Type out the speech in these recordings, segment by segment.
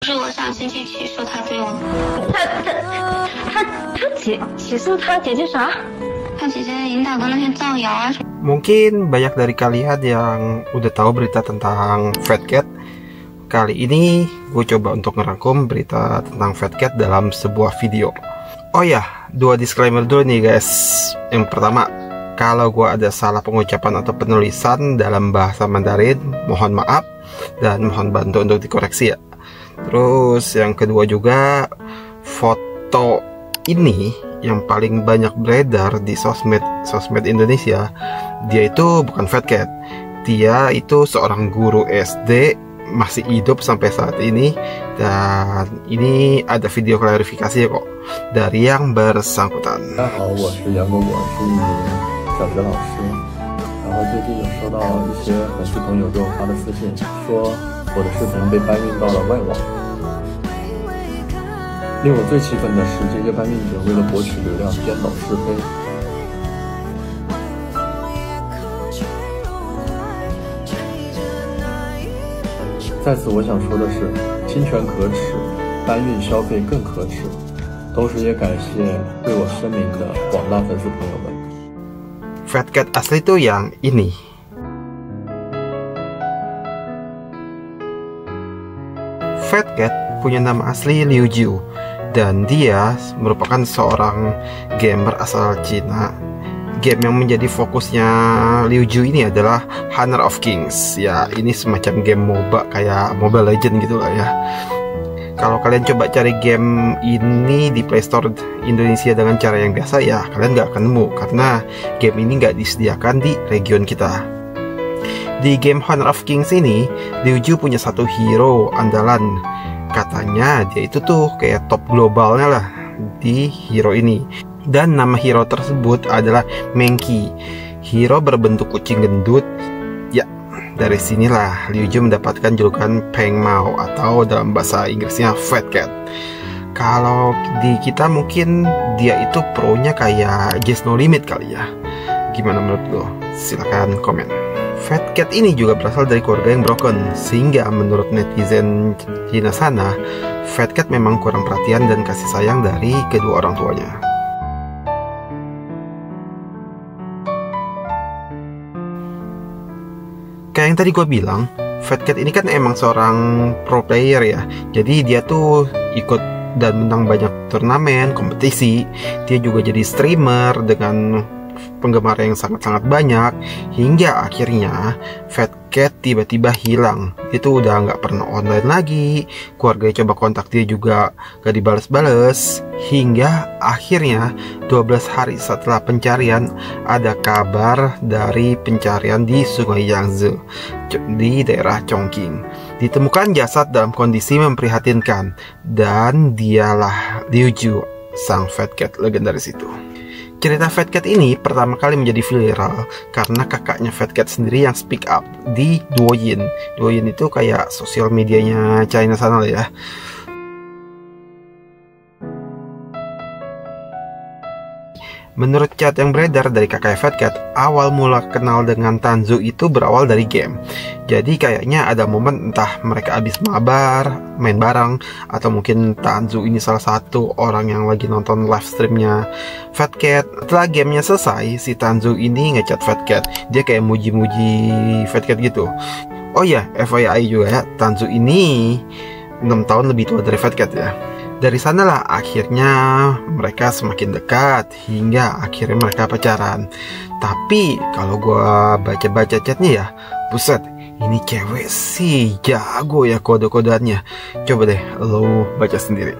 是我上星期起说他对我，他姐姐啥？他姐姐引导的那些造谣啊。Mungkin banyak dari kalian yang udah tahu berita tentang Fat Cat. Kali ini gue coba untuk ngerangkum berita tentang Fat Cat dalam sebuah video. Oh ya, 2 disclaimer dulu nih guys. Yang pertama, kalau gue ada salah pengucapan atau penulisan dalam bahasa Mandarin, mohon maaf dan mohon bantu untuk dikoreksi ya. Terus yang kedua juga, foto ini yang paling banyak beredar di sosmed Indonesia, dia itu bukan Fat Cat. Dia itu seorang guru SD, masih hidup sampai saat ini, dan ini ada video klarifikasi kok dari yang bersangkutan. 大家好，我是杨果果，是一名小学老师。然后最近有收到一些粉丝朋友给我发的私信，说我的视频被搬运到了外网。令我最气愤的是，这些搬运者为了博取流量，颠倒是非。在此，我想说的是，侵权可耻，搬运消费更可耻。同时，也感谢为我声明的广大粉丝朋友们。Fat Cat asli tuh yang ini. Fat Cat punya nama asli Liu Jiu, dan dia merupakan seorang gamer asal Cina. Game yang menjadi fokusnya Liu Jiu ini adalah Honor of Kings. Ya, ini semacam game MOBA kayak Mobile Legends gitu lah ya. Kalau kalian coba cari game ini di Play Store Indonesia dengan cara yang biasa, ya kalian nggak akan nemu karena game ini nggak disediakan di region kita. Di game Honor of Kings ini, Liu Jiu punya satu hero andalan. Katanya dia itu tuh kayak top globalnya lah di hero ini. Dan nama hero tersebut adalah Menki, hero berbentuk kucing gendut. Ya, dari sinilah Liu Jiu mendapatkan julukan Peng Mao atau dalam bahasa Inggrisnya Fat Cat. Kalau di kita mungkin dia itu pro-nya kayak Just No Limit kali ya. Gimana menurut lo? Silahkan komen. Fat Cat ini juga berasal dari keluarga yang broken, sehingga menurut netizen Cina sana, Fat Cat memang kurang perhatian dan kasih sayang dari kedua orang tuanya. Kayak yang tadi gue bilang, Fat Cat ini kan emang seorang pro player ya. Jadi dia tuh ikut dan menang banyak turnamen, kompetisi. Dia juga jadi streamer dengan penggemar yang sangat-sangat banyak. Hingga akhirnya Fat Cat tiba-tiba hilang. Itu udah nggak pernah online lagi. Keluarganya coba kontak dia juga gak dibales-bales. Hingga akhirnya 12 hari setelah pencarian, ada kabar dari pencarian di Sungai Yangtze di daerah Chongqing. Ditemukan jasad dalam kondisi memprihatinkan, dan dialah Liu Jiu, sang Fat Cat legendaris itu. Cerita Fat Cat ini pertama kali menjadi viral karena kakaknya Fat Cat sendiri yang speak up di Douyin. Douyin itu kayak sosial medianya China sana lah ya. Menurut chat yang beredar dari kakak Fat Cat, awal mula kenal dengan Tanzu itu berawal dari game. Jadi kayaknya ada momen entah mereka abis mabar, main bareng, atau mungkin Tanzu ini salah satu orang yang lagi nonton live streamnya Fat Cat. Setelah gamenya selesai, si Tanzu ini ngechat Fat Cat. Dia kayak muji-muji Fat Cat gitu. Oh ya, FYI juga ya, Tanzu ini 6 tahun lebih tua dari Fat Cat ya. Dari sanalah akhirnya mereka semakin dekat hingga akhirnya mereka pacaran. Tapi kalau gua baca-baca chatnya ya, buset, ini cewek sih jago ya kode-kodeannya. Coba deh lo baca sendiri.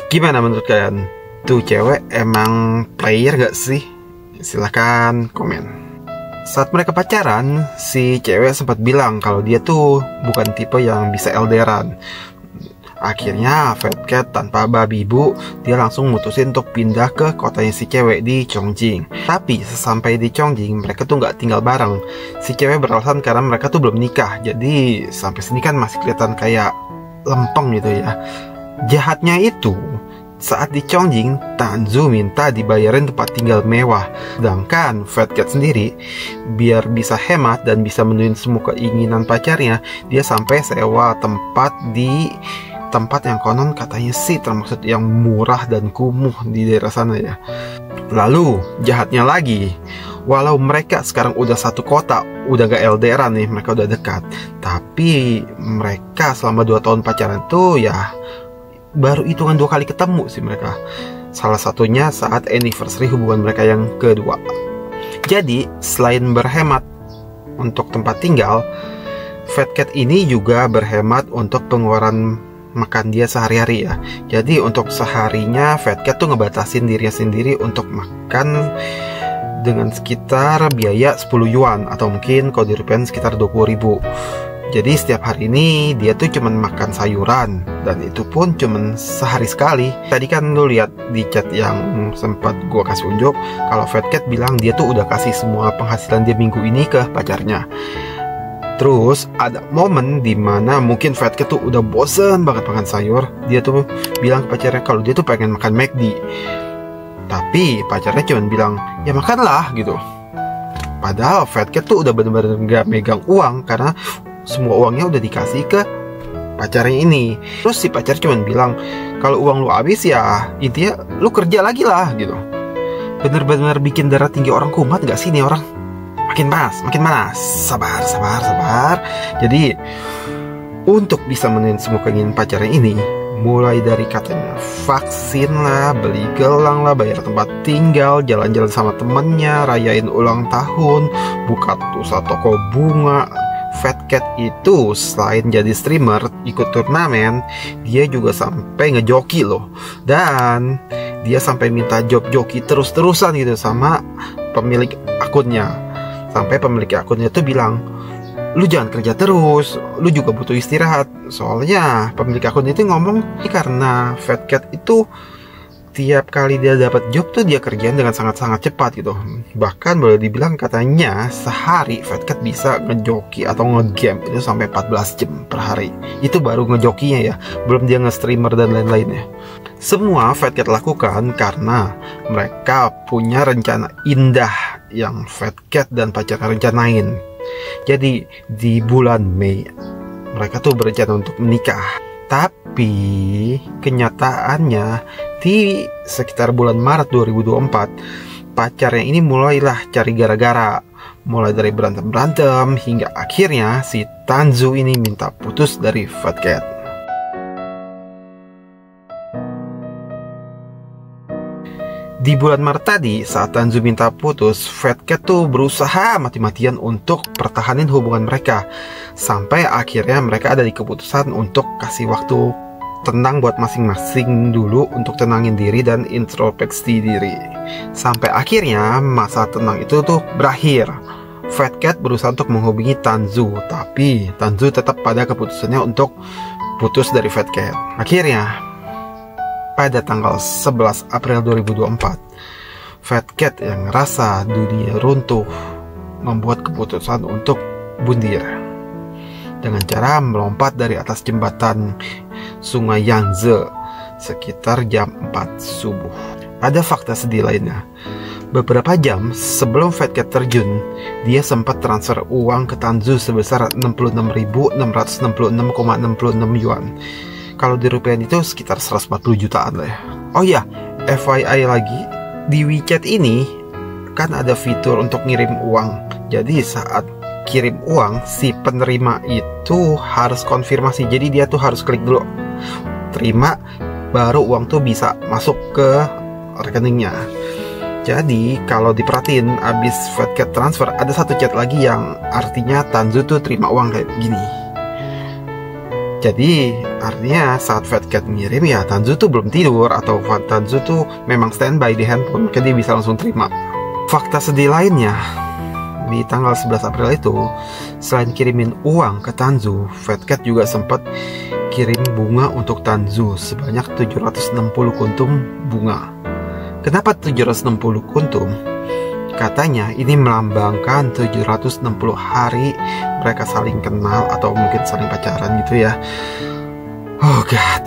Gimana menurut kalian? Tuh cewek emang player gak sih? Silahkan komen. Saat mereka pacaran, si cewek sempat bilang kalau dia tuh bukan tipe yang bisa LDRan. Akhirnya Fat Cat tanpa babi bu, dia langsung mutusin untuk pindah ke kotanya si cewek di Chongqing. Tapi sesampai di Chongqing, mereka tuh nggak tinggal bareng. Si cewek beralasan karena mereka tuh belum nikah. Jadi sampai sini kan masih kelihatan kayak lempeng gitu ya. Jahatnya itu, saat di Chongqing, Tanzu minta dibayarin tempat tinggal mewah. Sedangkan Fat Cat sendiri, biar bisa hemat dan bisa menuhin semua keinginan pacarnya, dia sampai sewa tempat di tempat yang konon katanya sih termaksud yang murah dan kumuh di daerah sana ya. Lalu, jahatnya lagi, walau mereka sekarang udah satu kota, udah gak LDRan nih, mereka udah dekat, tapi mereka selama 2 tahun pacaran tuh ya baru hitungan 2 kali ketemu sih mereka. Salah satunya saat anniversary hubungan mereka yang kedua. Jadi selain berhemat untuk tempat tinggal, Fat Cat ini juga berhemat untuk pengeluaran makan dia sehari-hari ya. Jadi untuk seharinya Fat Cat tuh ngebatasin dirinya sendiri untuk makan dengan sekitar biaya 10 yuan atau mungkin kalau dirupiahin sekitar 20.000. Jadi setiap hari ini dia tuh cuman makan sayuran, dan itu pun cuman sehari sekali. Tadi kan lu lihat di chat yang sempat gua kasih unjuk kalau Fat Cat bilang dia tuh udah kasih semua penghasilan dia minggu ini ke pacarnya. Terus ada momen dimana mungkin Fat Cat tuh udah bosen banget makan sayur. Dia tuh bilang ke pacarnya kalau dia tuh pengen makan McD. Tapi pacarnya cuman bilang, ya makanlah gitu. Padahal Fat Cat tuh udah bener-bener gak megang uang karena semua uangnya udah dikasih ke pacarnya ini. Terus si pacar cuman bilang, kalau uang lu habis ya intinya lu kerja lagi lah gitu. Bener-bener bikin darah tinggi orang kumat gak sih nih orang? Makin panas. Sabar. Jadi untuk bisa menuhin semua keinginan pacarnya ini, mulai dari katanya vaksin lah, beli gelang lah, bayar tempat tinggal, jalan-jalan sama temennya, rayain ulang tahun, buka usaha toko bunga. Fat Cat itu selain jadi streamer, ikut turnamen, dia juga sampai ngejoki loh. Dan dia sampai minta job joki terus-terusan gitu sama pemilik akunnya. Sampai pemilik akunnya tuh bilang, lu jangan kerja terus, lu juga butuh istirahat. Soalnya pemilik akun itu ngomong karena Fat Cat itu tiap kali dia dapat job tuh dia kerjain dengan sangat-sangat cepat gitu. Bahkan boleh dibilang katanya sehari Fat Cat bisa ngejoki atau ngegame itu sampai 14 jam per hari. Itu baru ngejokinya ya, belum dia nge-streamer dan lain-lainnya. Semua Fat Cat lakukan karena mereka punya rencana indah yang Fat Cat dan pacarnya rencanain. Jadi di bulan Mei mereka tuh berencana untuk menikah. Tapi kenyataannya di sekitar bulan Maret 2024 pacarnya ini mulailah cari gara-gara. Mulai dari berantem-berantem hingga akhirnya si Tanzu ini minta putus dari Fat Cat. Di bulan Maret tadi, saat Tanzu minta putus, Fat Cat tuh berusaha mati-matian untuk pertahanin hubungan mereka. Sampai akhirnya mereka ada di keputusan untuk kasih waktu tenang buat masing-masing dulu untuk tenangin diri dan introspeksi diri. Sampai akhirnya masa tenang itu tuh berakhir. Fat Cat berusaha untuk menghubungi Tanzu, tapi Tanzu tetap pada keputusannya untuk putus dari Fat Cat. Akhirnya pada tanggal 11 April 2024, Fat Cat yang ngerasa dunia runtuh membuat keputusan untuk bundir dengan cara melompat dari atas jembatan Sungai Yangtze sekitar jam 4 subuh. Ada fakta sedih lainnya. Beberapa jam sebelum Fat Cat terjun, dia sempat transfer uang ke Tanzu sebesar 66.666,66 yuan. Kalau dirupiahin itu sekitar 140 jutaan lah ya. Oh ya, FYI lagi, di WeChat ini kan ada fitur untuk ngirim uang. Jadi saat kirim uang, si penerima itu harus konfirmasi. Jadi dia tuh harus klik dulu terima, baru uang tuh bisa masuk ke rekeningnya. Jadi kalau diperhatiin, abis Fat Cat transfer ada satu chat lagi yang artinya Tanzu tuh terima uang kayak gini. Jadi artinya saat Fatcat ngirim ya Tanzu tuh belum tidur, atau Tanzu tuh memang standby di handphone, maka dia bisa langsung terima. Fakta sedih lainnya, di tanggal 11 April itu, selain kirimin uang ke Tanzu, Fatcat juga sempat kirim bunga untuk Tanzu sebanyak 760 kuntum bunga. Kenapa 760 kuntum? Katanya ini melambangkan 760 hari mereka saling kenal atau mungkin saling pacaran gitu ya. Oh god,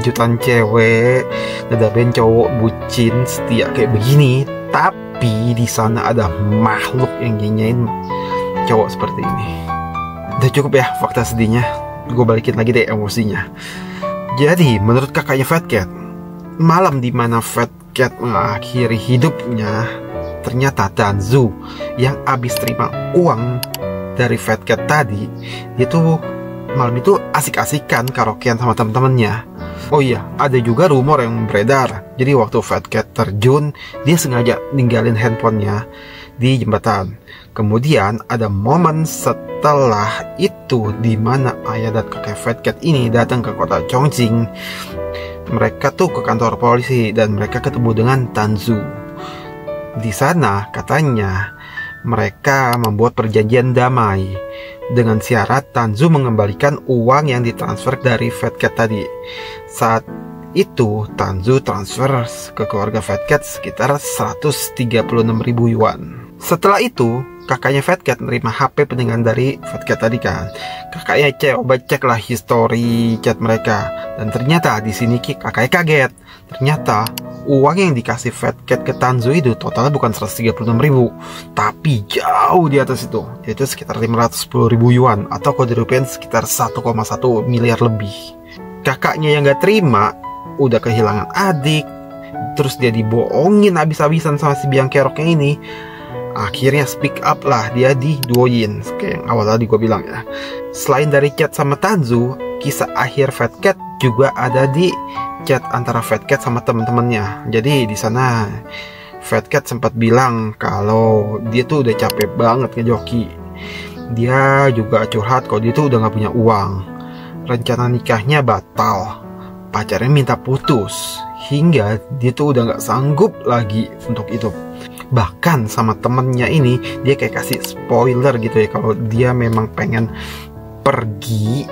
jutaan cewek ngedapetin cowok bucin setia kayak begini, tapi di sana ada makhluk yang nyanyain cowok seperti ini. Udah cukup ya fakta sedihnya, gue balikin lagi deh emosinya. Jadi menurut kakaknya Fatcat, malam dimana Fatcat mengakhiri hidupnya, ternyata Tanzu yang abis terima uang dari Fatcat tadi, dia tuh malam itu asik-asikan karaokean sama teman-temannya. Oh iya, ada juga rumor yang beredar. Jadi waktu Fatcat terjun, dia sengaja ninggalin handphonenya di jembatan. Kemudian ada momen setelah itu di mana ayah dan kakek Fatcat ini datang ke kota Chongqing. Mereka tuh ke kantor polisi dan mereka ketemu dengan Tanzu. Di sana katanya mereka membuat perjanjian damai dengan syarat Tanzu mengembalikan uang yang ditransfer dari Fatcat tadi. Saat itu Tanzu transfer ke keluarga Fatcat sekitar 136.000 yuan. Setelah itu kakaknya Fatcat nerima HP peninggalan dari Fatcat tadi kan. Kakaknya coba ceklah histori chat mereka dan ternyata di sini kakaknya kaget. Ternyata uang yang dikasih Fatcat ke Tanzu itu totalnya bukan 136.000, tapi jauh di atas itu, yaitu sekitar 510.000 yuan atau kalau dirupiahin sekitar 1,1 miliar lebih. Kakaknya yang gak terima, udah kehilangan adik, terus dia dibohongin habis-habisan sama si biang keroknya ini. Akhirnya speak up lah, dia diduoin kayak yang awal tadi gue bilang ya. Selain dari chat sama Tanzu, kisah akhir Fatcat juga ada di chat antara Fatcat sama teman-temannya. Jadi di sana Fatcat sempat bilang kalau dia tuh udah capek banget ngejoki. Dia juga curhat kalau dia tuh udah gak punya uang. Rencana nikahnya batal, pacarnya minta putus, hingga dia tuh udah gak sanggup lagi untuk itu. Bahkan sama temennya ini dia kayak kasih spoiler gitu ya kalau dia memang pengen pergi,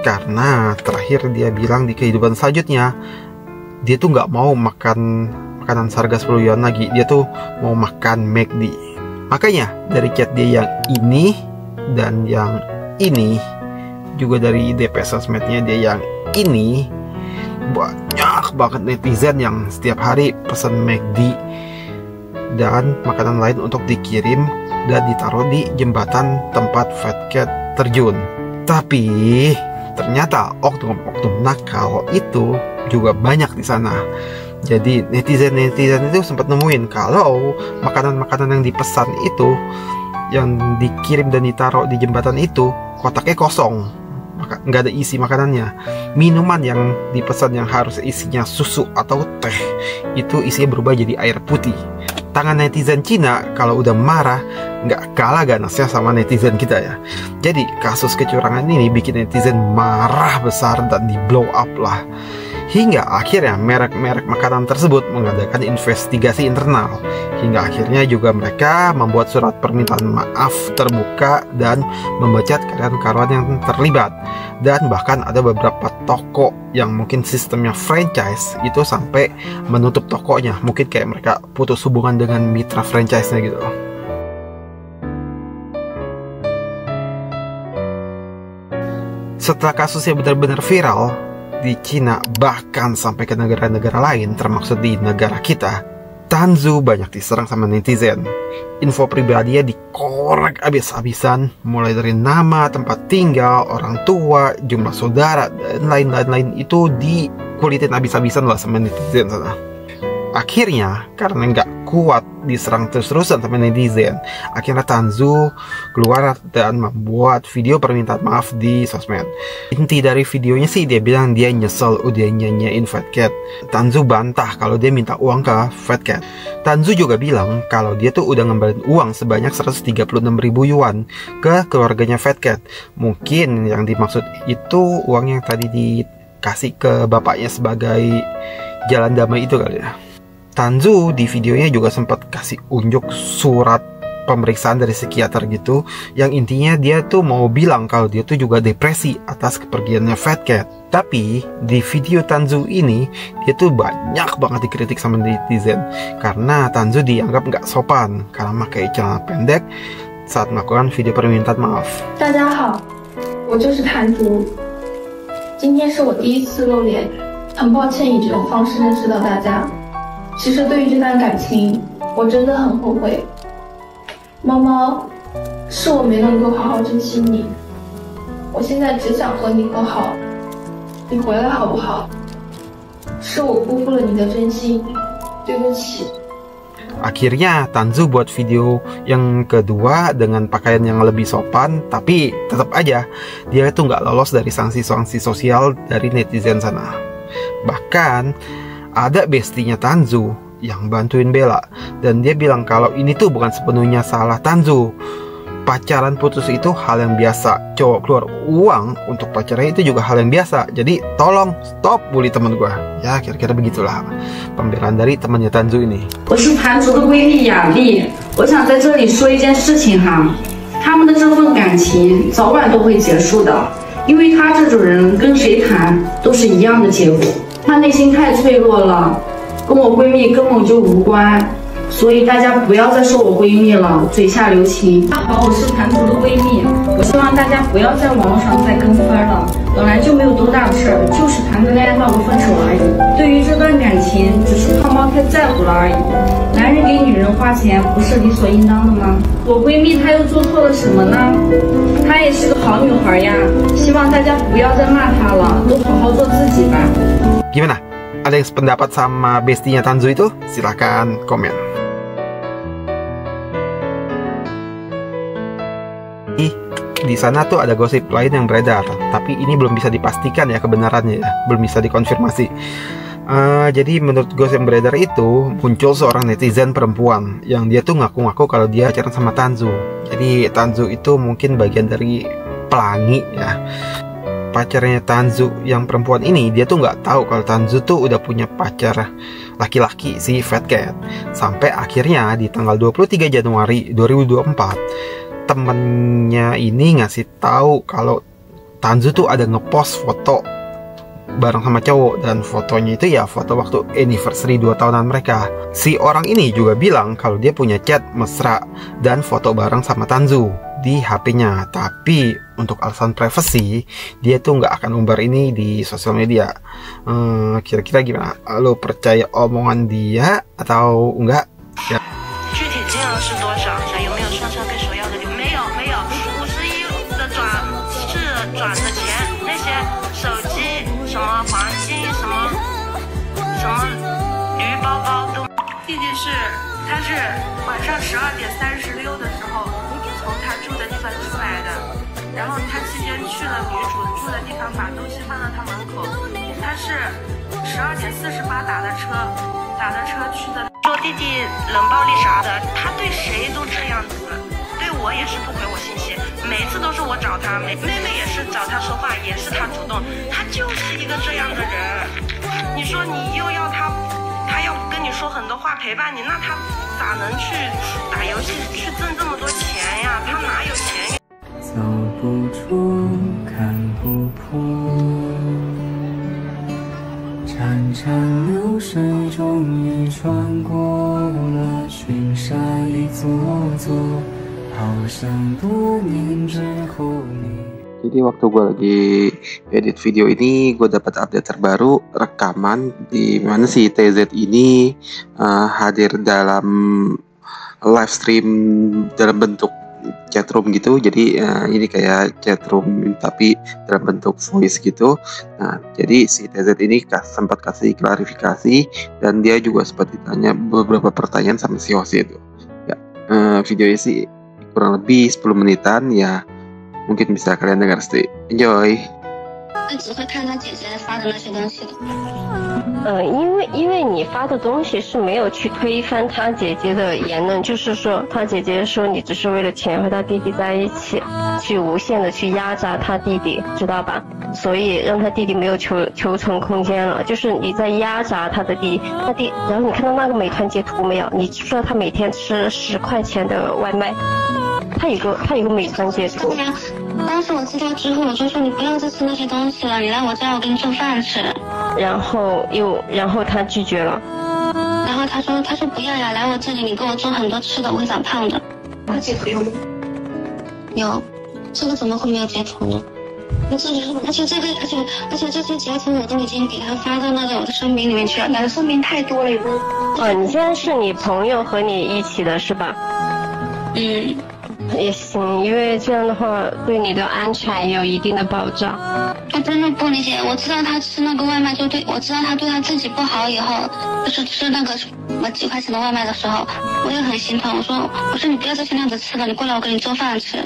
karena terakhir dia bilang di kehidupan selanjutnya dia tuh nggak mau makan makanan seharga 10 yuan lagi, dia tuh mau makan McD. Makanya dari chat dia yang ini dan yang ini, juga dari DP sosmednya dia yang ini, banyak banget netizen yang setiap hari pesan McD dan makanan lain untuk dikirim dan ditaruh di jembatan tempat Fatcat terjun. Tapi ternyata oknum-oknum nakal itu juga banyak di sana. Jadi netizen itu sempat nemuin kalau makanan-makanan yang dipesan itu, yang dikirim dan ditaruh di jembatan itu, kotaknya kosong, nggak ada isi makanannya. Minuman yang dipesan yang harus isinya susu atau teh, itu isinya berubah jadi air putih. Tangan netizen Cina kalau udah marah nggak kalah ganasnya sama netizen kita ya. Jadi kasus kecurangan ini bikin netizen marah besar dan di blow up lah. Hingga akhirnya merek-merek makanan tersebut mengadakan investigasi internal. Hingga akhirnya juga mereka membuat surat permintaan maaf terbuka dan membaca karyawan-karyawan yang terlibat. Dan bahkan ada beberapa toko yang mungkin sistemnya franchise itu sampai menutup tokonya. Mungkin kayak mereka putus hubungan dengan mitra franchise-nya gitu. Setelah kasusnya benar-benar viral di Cina, bahkan sampai ke negara-negara lain termasuk di negara kita, Tanzu banyak diserang sama netizen. Info pribadinya dikorek abis-abisan, mulai dari nama, tempat tinggal, orang tua, jumlah saudara, dan lain-lain itu dikulitin abis-abisan lah sama netizen sana. Akhirnya karena nggak kuat diserang terus-terusan sama netizen, akhirnya Tanzu keluar dan membuat video permintaan maaf di sosmed. Inti dari videonya sih dia bilang dia nyesel udah nyanyiin Fat Cat. Tanzu bantah kalau dia minta uang ke Fat Cat. Tanzu juga bilang kalau dia tuh udah ngembalin uang sebanyak 136.000 yuan ke keluarganya Fat Cat. Mungkin yang dimaksud itu uang yang tadi dikasih ke bapaknya sebagai jalan damai itu kali ya. Tanzu di videonya juga sempat kasih unjuk surat pemeriksaan dari psikiater gitu, yang intinya dia tuh mau bilang kalau dia tuh juga depresi atas kepergiannya Fat Cat. Tapi di video Tanzu ini dia tuh banyak banget dikritik sama netizen karena Tanzu dianggap nggak sopan karena pakai celana pendek saat melakukan video permintaan maaf. 大家好，我就是谭竹，今天是我第一次露脸，很抱歉以这种方式认识到大家。其实对于这段感情，我真的很后悔。猫猫，是我没能够好好珍惜你，我现在只想和你和好，你回来好不好？是我辜负了你的真心，对不起。 Akhirnya Tanzu buat video yang kedua dengan pakaian yang lebih sopan, tapi tetap aja dia itu nggak lolos dari sanksi-sanksi sosial dari netizen sana. Bahkan ada bestinya Tanzu yang bantuin Bella, dan dia bilang kalau ini tuh bukan sepenuhnya salah Tanzu. Pacaran putus itu hal yang biasa. Cowok keluar uang untuk pacarnya itu juga hal yang biasa. Jadi tolong stop bully teman gue. Ya kira-kira begitulah pembelaan dari temannya Tanzu ini. 我是谭竹的闺蜜雅丽，我想在这里说一件事情哈，他们的这份感情早晚都会结束的，因为他这种人跟谁谈都是一样的结果。他内心太脆弱了，跟我闺蜜根本就无关。 所以大家不要再说我闺蜜了，嘴下留情。大家好，我是谭竹的闺蜜，我希望大家不要在网络上再跟风了，本来就没有多大的事儿，就是谈个恋爱闹个分手而已。对于这段感情，只是胖猫太在乎了而已。男人给女人花钱不是理所应当的吗？我闺蜜她又做错了什么呢？她也是个好女孩呀，希望大家不要再骂她了，都好好做自己吧。 Gimana? Ada yang sependapat sama bestinya Tanzu itu? Silahkan komen. Di sana tuh ada gosip lain yang beredar, tapi ini belum bisa dipastikan ya kebenarannya ya, belum bisa dikonfirmasi. Jadi menurut gosip yang beredar itu muncul seorang netizen perempuan yang dia tuh ngaku-ngaku kalau dia pacaran sama Tanzu. Jadi Tanzu itu mungkin bagian dari pelangi ya. Pacarnya Tanzu yang perempuan ini dia tuh nggak tahu kalau Tanzu tuh udah punya pacar laki-laki si Fat Cat. Sampai akhirnya di tanggal 23 Januari 2024 temennya ini ngasih tahu kalau Tanzu tuh ada ngepost foto bareng sama cowok, dan fotonya itu ya foto waktu anniversary 2 tahunan mereka. Si orang ini juga bilang kalau dia punya chat mesra dan foto bareng sama Tanzu di HP-nya, tapi untuk alasan privasi dia tuh nggak akan umbar ini di sosial media. Kira-kira gimana? Lo percaya omongan dia atau enggak? Ya. 具体金额是多少？还有没有双向被索要的留？没有，51的转的钱，那些手机、什么黄金、什么驴包包都。弟弟他是晚上12:36的时候从他住的地方出来的，然后他期间去了女主住的地方，把东西放到他门口。他是12:48打的车去的。 说弟弟冷暴力啥的，他对谁都这样子，对我也是不回我信息，每次都是我找他，妹妹也是找他说话，也是他主动，他就是一个这样的人。你说你又要他要跟你说很多话陪伴你，那他咋能去打游戏去挣这么多钱呀？他哪有钱？走不出，看不破。 潺潺流水终于穿过了群山一座座，好像多年之后你。 Jadi waktu gue lagi edit video ini, gue dapat update terbaru rekaman di mana si TZ ini hadir dalam live stream dalam bentuk chatroom gitu. Jadi ini kayak chatroom tapi dalam bentuk voice gitu. Nah, jadi si TZ ini sempat kasih klarifikasi dan dia juga sempat ditanya beberapa pertanyaan sama si host itu. Ya, videonya sih kurang lebih 10 menitan ya. Mungkin bisa kalian dengar sih. Enjoy. 只会看他姐姐发的那些东西的。因为你发的东西是没有去推翻他姐姐的言论，就是说他姐姐说你只是为了钱和他弟弟在一起，去无限的去压榨他弟弟，知道吧？所以让他弟弟没有求存空间了，就是你在压榨他的弟弟。然后你看到那个美团截图没有？你知不知道他每天吃10块钱的外卖？他有个美团截图。当时我知道之后，我就说你不要再吃那些东西了，你来我家我给你做饭吃。然后他拒绝了。然后他说不要呀，来我这里你给我做很多吃的，我会长胖的。他截图有吗？有，这个怎么会没有截图呢？而且这些截图我都已经给他发到那个我的声明里面去了，你的声明太多了，有个。你现在是你朋友和你一起的是吧？也行，因为这样的话对你的安全也有一定的保障。我真的不理解，我知道他吃那个外卖我知道他对他自己不好以后，就是吃那个什么几块钱的外卖的时候，我也很心疼。我说你不要再这样子吃了，你过来我给你做饭吃。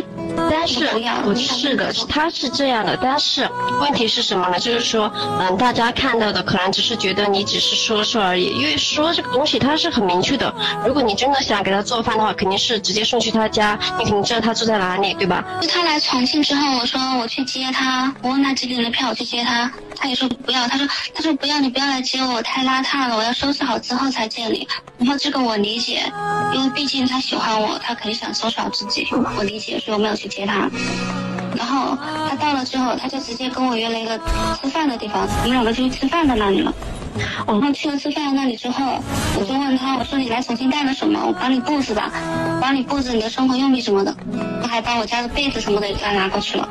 但是不是的，他是这样的，但是问题是什么呢？就是说，大家看到的可能只是觉得你只是说而已，因为说这个东西它是很明确的。如果你真的想给他做饭的话，肯定是直接送去他家，你肯定知道他住在哪里，对吧？他来重庆之后，我说我去接他，我问他几点的票，我去接他，他也说不要，他说不要，你不要来接我，我太邋遢了，我要收拾好之后才见你。然后这个我理解，因为毕竟他喜欢我，他肯定想收拾好自己，我理解，所以我没有去接他。然后他到了之后，他就直接跟我约了一个吃饭的地方，我们两个就去吃饭在那里了。然后去了吃饭那里之后，我就问他，我说你来重庆干了什么？我帮你布置吧，帮你布置你的生活用品什么的，我还把我家的被子什么的也给他拿过去了。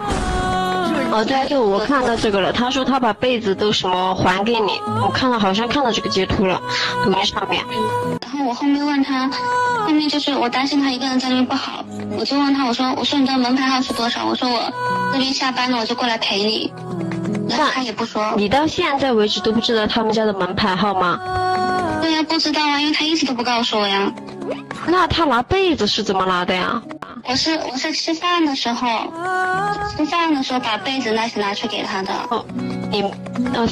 对，我看到这个了。他说他把被子都什么还给你，我好像看到这个截图了，抖音上面。然后我后面问他，后面就是我担心他一个人在那边不好，我就问他，我说你的门牌号是多少？我说我这边下班了我就过来陪你。然后他也不说。你到现在为止都不知道他们家的门牌号吗？对呀，不知道啊，因为他一直都不告诉我呀。那他拿被子是怎么拿的呀？我是吃饭的时候把被子那些拿去给他的。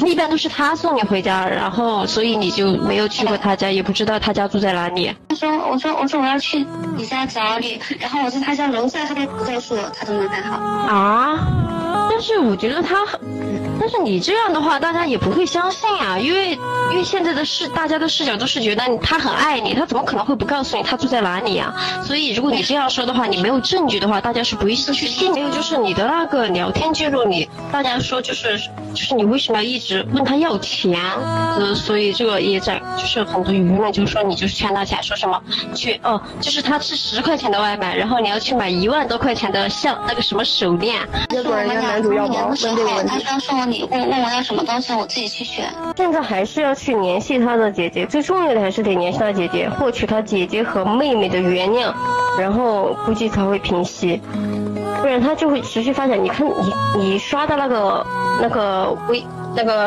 一般都是他送你回家，然后所以你就没有去过他家，也不知道他家住在哪里。我说我要去你家找你，然后我在他家楼下，他都不告诉我他的门牌号。但是我觉得但是你这样的话，大家也不会相信啊，因为现在的大家的视角都是觉得他很爱你，他怎么可能会不告诉你他住在哪里啊？所以如果你这样说的话，你没有证据的话，大家是不会去信。还有就是你的那个聊天记录里，大家说就是你为什么要一直问他要钱？所以这个也在就是很多舆论就说你就是欠他钱，说什么就是他吃10块钱的外卖，然后你要去买1万多块钱的那个什么手链。结果人家男主要问这个问题，他说你问我要什么东西，我自己去选。现在还是要去联系他的姐姐，最重要的还是得联系他姐姐，获取他姐姐和妹妹的原谅，然后估计才会平息，不然他就会持续发展。你看你刷的那个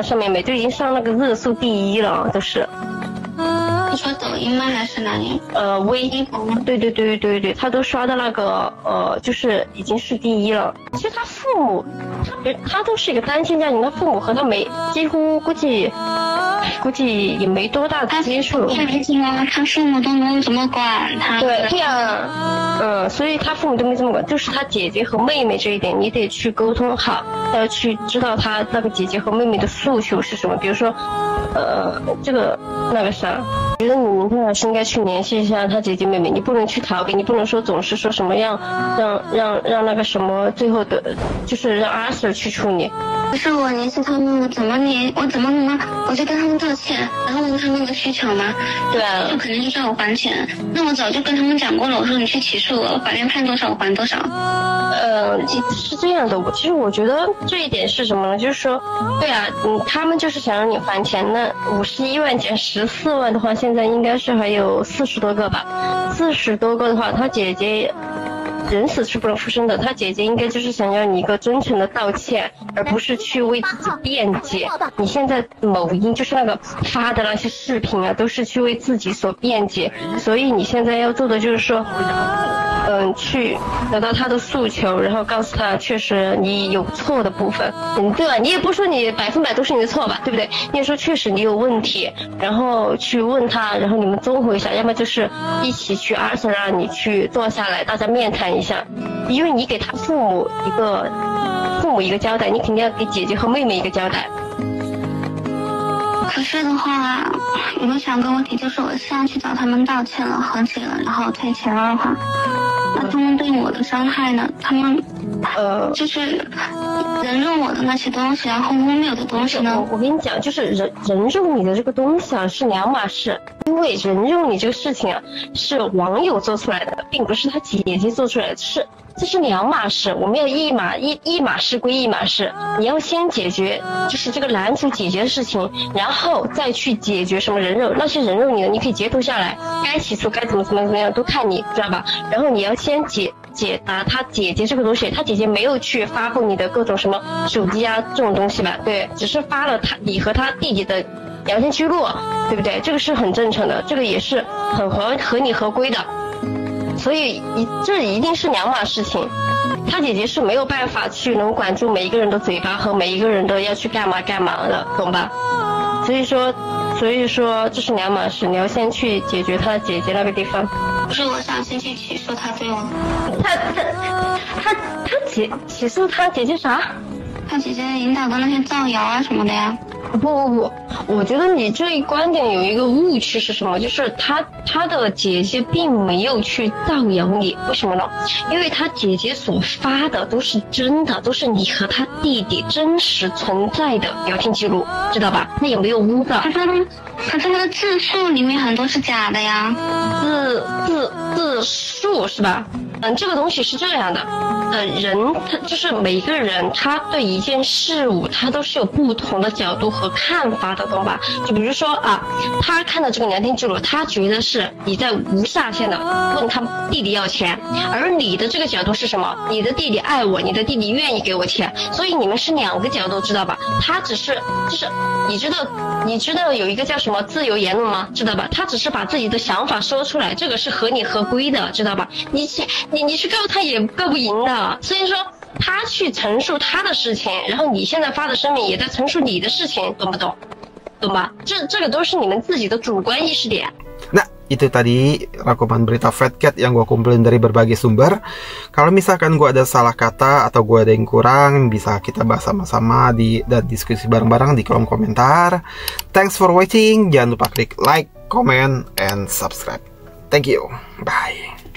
上面都已经上那个热搜第1了，都是。你说抖音吗？还是哪里？微博吗？对，他都刷的那个就是已经是第1了。其实他父母，他都是一个单亲家庭，他父母和他几乎估计也没多大的接触。他父母都没怎么管他。对呀，所以他父母都没这么管，就是他姐姐和妹妹这一点，你得去沟通好，要去知道他那个姐姐和妹妹的诉求是什么。比如说，这个那个啥。觉得你明天还是应该去联系一下他姐姐妹妹，你不能去逃避，你不能说总是说什么让那个什么最后的，就是让阿 Sir 去处理。可是我联系他们，我怎么能我就跟他们道歉，然后问他们的需求嘛？对啊，就肯定是让我还钱。那我早就跟他们讲过了，我说你去起诉我，法院判多少我还多少。是这样的，其实我觉得这一点是什么呢？就是说，对啊，他们就是想让你还钱。那51万减14万的话，现在应该是还有40多个吧。40多个的话，他姐姐人死是不能复生的。他姐姐应该就是想要你一个真诚的道歉，而不是去为自己辩解。你现在某音就是那个发的那些视频啊，都是去为自己所辩解，所以你现在要做的就是说，去得到他的诉求，然后告诉他确实你有错的部分，对吧？你也不说你100%都是你的错吧，对不对？你也说确实你有问题，然后去问他，然后你们综合一下，要么就是一起去阿瑟让你去坐下来，大家面谈一下，因为你给他父母一个交代，你肯定要给姐姐和妹妹一个交代。可是的话，有没有想跟我提，就是我现在去找他们道歉了、和解了，然后退钱了的话，那他们对我的伤害呢？他们就是人肉我的那些东西，然后污蔑我的东西呢？我跟你讲，就是人肉你的这个东西啊是两码事，因为人肉你这个事情啊是网友做出来的，并不是他姐姐做出来的，这是两码事，我们要一码事归一码事，你要先解决就是这个男主解决的事情，然后再去解决什么人肉，那些人肉你的你可以截图下来，该起诉该怎么样都看你，知道吧？然后你要先解答他姐姐这个东西，他姐姐没有去发布你的各种什么手机啊这种东西吧？对，只是发了你和他弟弟的聊天记录，对不对？这个是很正常的，这个也是很合理合规的。所以这一定是两码事情，他姐姐是没有办法去能管住每一个人的嘴巴和每一个人都要去干嘛的，懂吧？所以说这是两码事，你要先去解决他姐姐那个地方。不是我想先去起诉他对我，他起诉他姐姐啥？他姐姐引导的那些造谣啊什么的呀。不，我觉得你这一观点有一个误区是什么？就是他的姐姐并没有去造谣你，为什么呢？因为他姐姐所发的都是真的，都是你和他弟弟真实存在的聊天记录，知道吧？那也没有诬造。可是他的字数里面很多是假的呀。字数是吧？这个东西是这样的，人他就是每个人他对一件事物他都是有不同的角度和看法的，懂吧？就比如说啊，他看到这个聊天记录，他觉得是你在无下限的问他弟弟要钱，而你的这个角度是什么？你的弟弟爱我，你的弟弟愿意给我钱，所以你们是两个角度，知道吧？他只是就是你知道有一个叫什么自由言论吗？知道吧？他只是把自己的想法说出来，这个是合理合规的，知道吧？你去告他也告不赢的，所以说他去陈述他的事情，然后你现在发的声明也在陈述你的事情，懂不懂？懂吧？这个都是你们自己的主观意识点。Nah, itu tadi rangkuman berita Fatcat yang gue kumpulin dari berbagai sumber. Kalau misalkan gue ada salah kata atau gue ada yang kurang, bisa kita bahas sama-sama dan diskusi bareng-bareng di kolom komentar. Thanks for watching. Jangan lupa klik like, comment, and subscribe. Thank you. Bye.